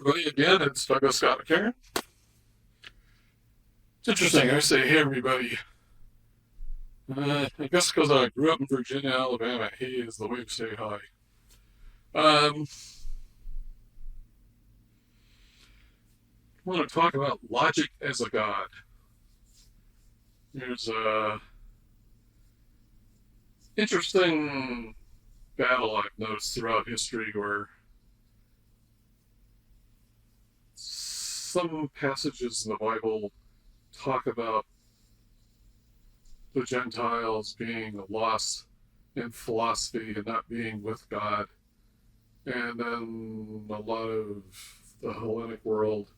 everybody. Again, it's Douglas Scott McCarron. It's interesting. I say, hey, everybody. I guess because I grew up in Virginia, Alabama, hey is the way to say hi. I want to talk about logic as a god. There's a interesting battle I've noticed throughout history where some passages in the Bible talk about the Gentiles being lost in philosophy and not being with God. And then a lot of the Hellenic world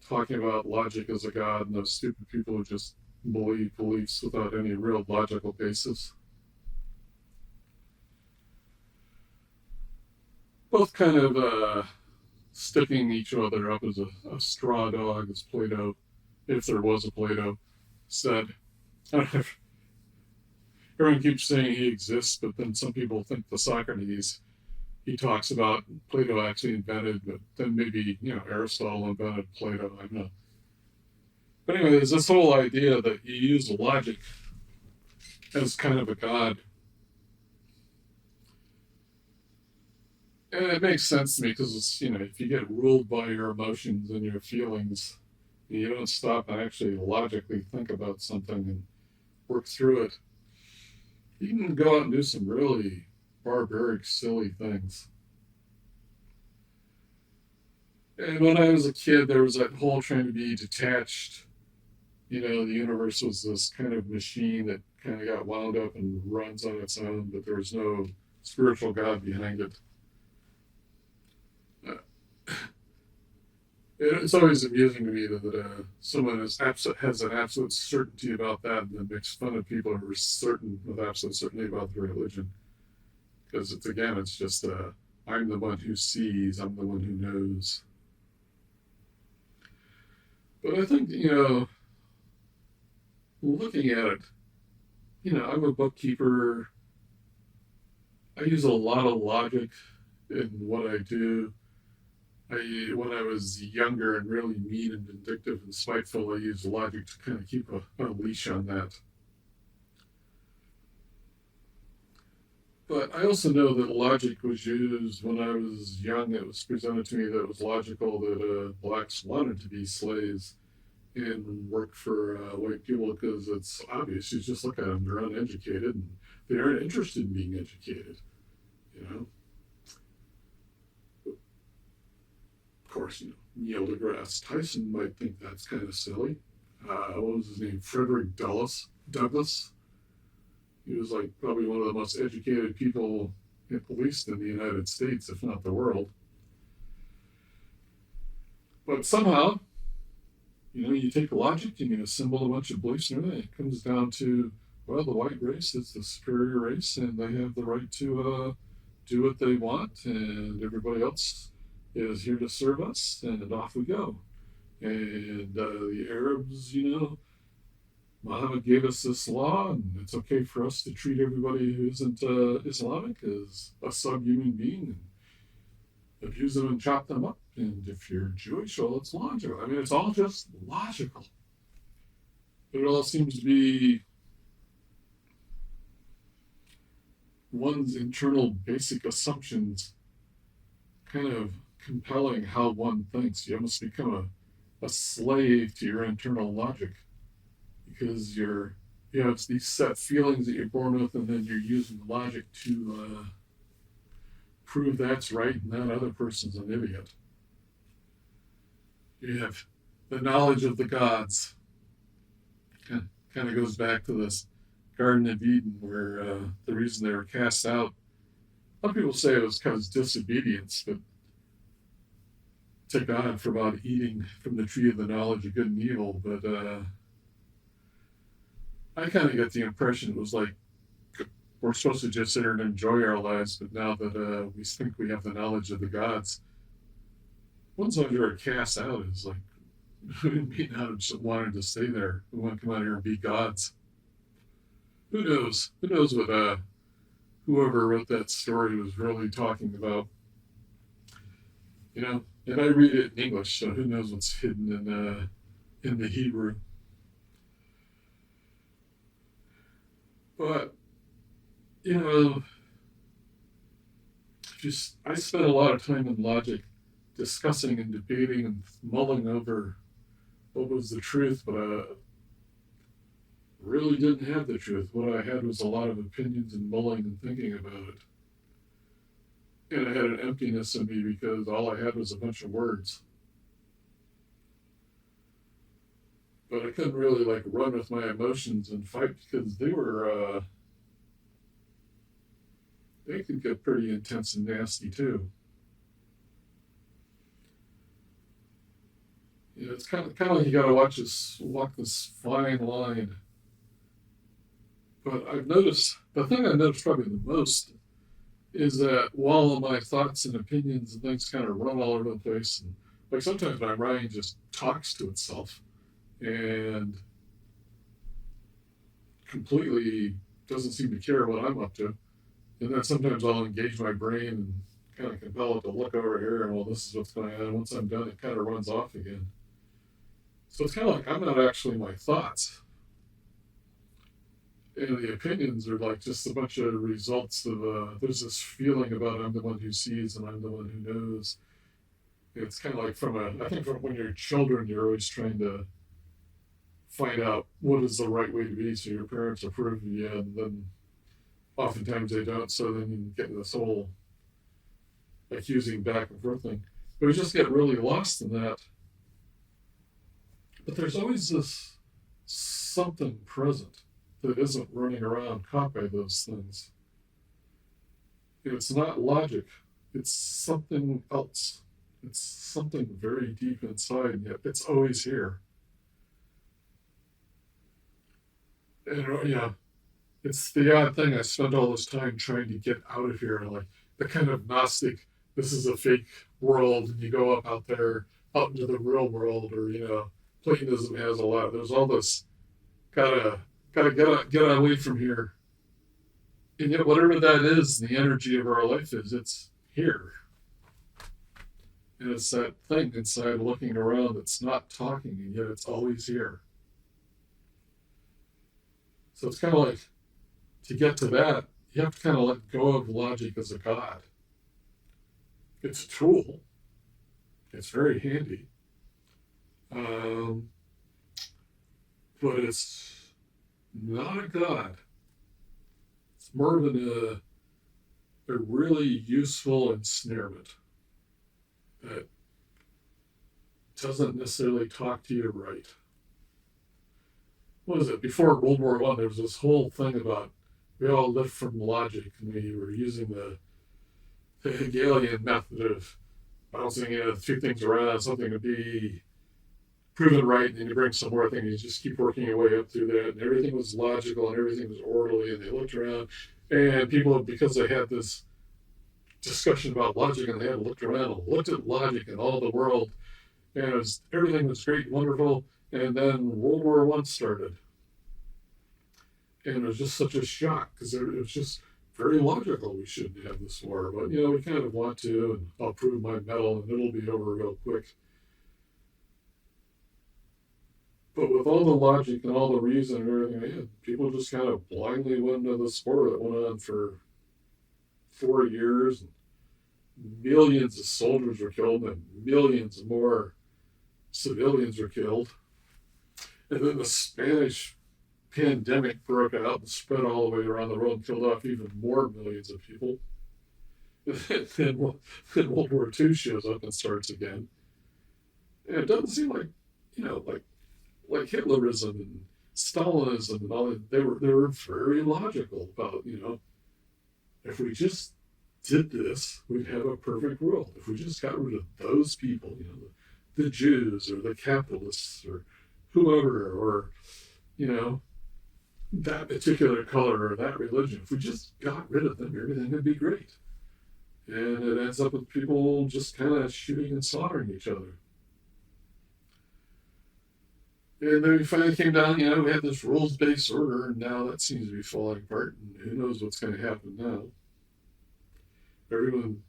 talking about logic as a god and those stupid people who just believe beliefs without any real logical basis. Both kind of sticking each other up as a straw dog, as Plato, if there was a Plato, said. Everyone keeps saying he exists, but then some people think the Socrates he talks about Plato actually invented, but then maybe, Aristotle invented Plato. I don't know. But anyway, there's this whole idea that you use logic as kind of a god. And it makes sense to me because, if you get ruled by your emotions and your feelings, you don't stop and actually logically think about something and work through it, you can go out and do some really barbaric, silly things. And when I was a kid, there was that whole trying to be detached. The universe was this kind of machine that kind of got wound up and runs on its own, but there was no spiritual God behind it. It's always amusing to me that someone has an absolute certainty about that and then makes fun of people who are certain with absolute certainty about their religion. Because it's just, I'm the one who sees, I'm the one who knows. But I think, looking at it, I'm a bookkeeper. I use a lot of logic in what I do. When I was younger and really mean and vindictive and spiteful, I used logic to kind of keep a leash on that. But I also know that logic was used when I was young. It was presented to me that it was logical that blacks wanted to be slaves and work for white people because it's obvious. You just look at them; they're uneducated and they aren't interested in being educated. Of course, Neil deGrasse Tyson might think that's kind of silly. What was his name? Frederick Douglass. He was probably one of the most educated people, at least in the United States, if not the world. But somehow, you take logic and you assemble a bunch of beliefs and everything. It comes down to, well, the white race is the superior race and they have the right to do what they want, and everybody else is here to serve us, and off we go. And the Arabs, Muhammad gave us this law, and it's okay for us to treat everybody who isn't Islamic as a subhuman being and abuse them and chop them up. And if you're Jewish, well, it's logical. I mean, it's all just logical. But it all seems to be one's internal basic assumptions kind of compelling how one thinks. You almost become a slave to your internal logic because you have these set feelings that you're born with, and then you're using logic to prove that's right and that other person's an idiot. You have the knowledge of the gods. Kind of goes back to this Garden of Eden where the reason they were cast out, a lot of people say it was because disobedience, but to God for about eating from the tree of the knowledge of good and evil. But I kind of get the impression it was like we're supposed to just sit here and enjoy our lives, but now that we think we have the knowledge of the gods, ones who are cast out is like we may not have just wanted to stay there. We want to come out here and be gods. Who knows? Who knows what whoever wrote that story was really talking about. you know. And I read it in English, so who knows what's hidden in the Hebrew. But you know, just I spent a lot of time in logic, discussing and debating and mulling over what was the truth, but I really didn't have the truth. What I had was a lot of opinions and mulling and thinking about it. And I had an emptiness in me because all I had was a bunch of words. But I couldn't really like run with my emotions and fight because they could get pretty intense and nasty too. You know, it's kind of like you got to walk this fine line. But I've noticed the thing I've noticed probably the most is that while my thoughts and opinions and things kind of run all over the place, and like sometimes my mind just talks to itself and completely doesn't seem to care what I'm up to. And then sometimes I'll engage my brain and kind of compel it to look over here and, well, this is what's going on. Once I'm done, it kind of runs off again. So it's kind of like I'm not actually my thoughts. And the opinions are like just a bunch of results of, there's this feeling about I'm the one who sees and I'm the one who knows. It's kind of like I think from when you're children, you're always trying to find out what is the right way to be so your parents approve of you, and then oftentimes they don't, so then you get in this whole accusing back and forth thing. But we just get really lost in that. But there's always this something present that isn't running around caught by those things. It's not logic, it's something else. It's something very deep inside, and yet it's always here. And it's the odd thing. I spend all this time trying to get out of here, like the kind of Gnostic, this is a fake world, and you go up out there, out into the real world, or Platonism has a lot. There's all this gotta get away from here. And yet whatever that is, the energy of our life is, it's here. And it's that thing inside looking around that's not talking, and yet it's always here. So it's kind of like, to get to that, you have to kind of let go of logic as a god. It's a tool. It's very handy. But it's not a god. It's more of a really useful ensnarement that doesn't necessarily talk to you right. What was it? Before World War I, there was this whole thing about we all lived from logic, and we were using the Hegelian method of bouncing two things around, something to be proven right, and then you bring some more things, you just keep working your way up through that, and everything was logical, and everything was orderly, and they looked around, and people, because they had this discussion about logic, and they had looked around and looked at logic in all the world, and everything was great and wonderful, and then World War I started. And it was just such a shock, because it was just very logical we shouldn't have this war, but we kind of want to, and I'll prove my mettle, and it'll be over real quick. But with all the logic and all the reason and everything they had, people just kind of blindly went into this war that went on for 4 years. And millions of soldiers were killed, and millions more civilians were killed. And then the Spanish pandemic broke out and spread all the way around the world and killed off even more millions of people. Then World War II shows up and starts again. And it doesn't seem like, like Hitlerism and Stalinism and all that, they were very logical about, if we just did this, we'd have a perfect world. If we just got rid of those people, the Jews or the capitalists or whoever, or, that particular color or that religion, if we just got rid of them, everything would be great. And it ends up with people just kind of shooting and slaughtering each other. And then we finally came down, we had this rules-based order, and now that seems to be falling apart, and who knows what's going to happen now. Everyone,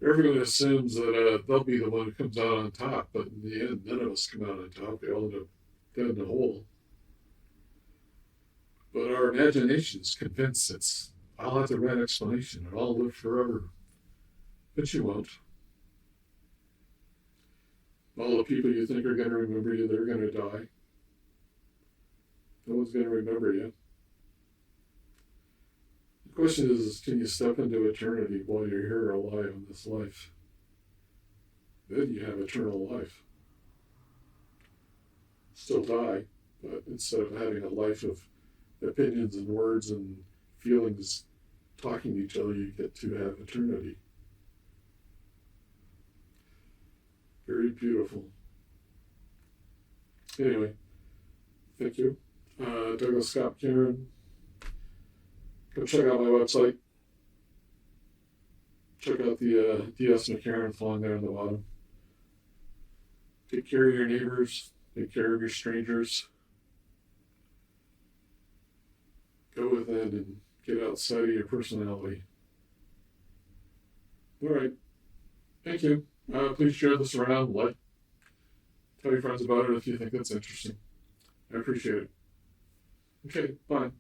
everyone assumes that they'll be the one who comes out on top, but in the end, none of us come out on top. We all end up dead in the hole. But our imagination is convinced I'll have the right explanation and I'll live forever. But you won't. All the people you think are going to remember you, they're going to die. No one's going to remember you. The question is, can you step into eternity while you're here alive in this life? Then you have eternal life. Still die, but instead of having a life of opinions and words and feelings talking to each other, you get to have eternity. Very beautiful. Anyway, thank you. Douglas Scott McCarron. Go check out my website. Check out the DS McCarron flying there on the bottom. Take care of your neighbors. Take care of your strangers. Go within and get outside of your personality. All right. Thank you. Please share this around. Tell your friends about it if you think that's interesting. I appreciate it. Okay, bye.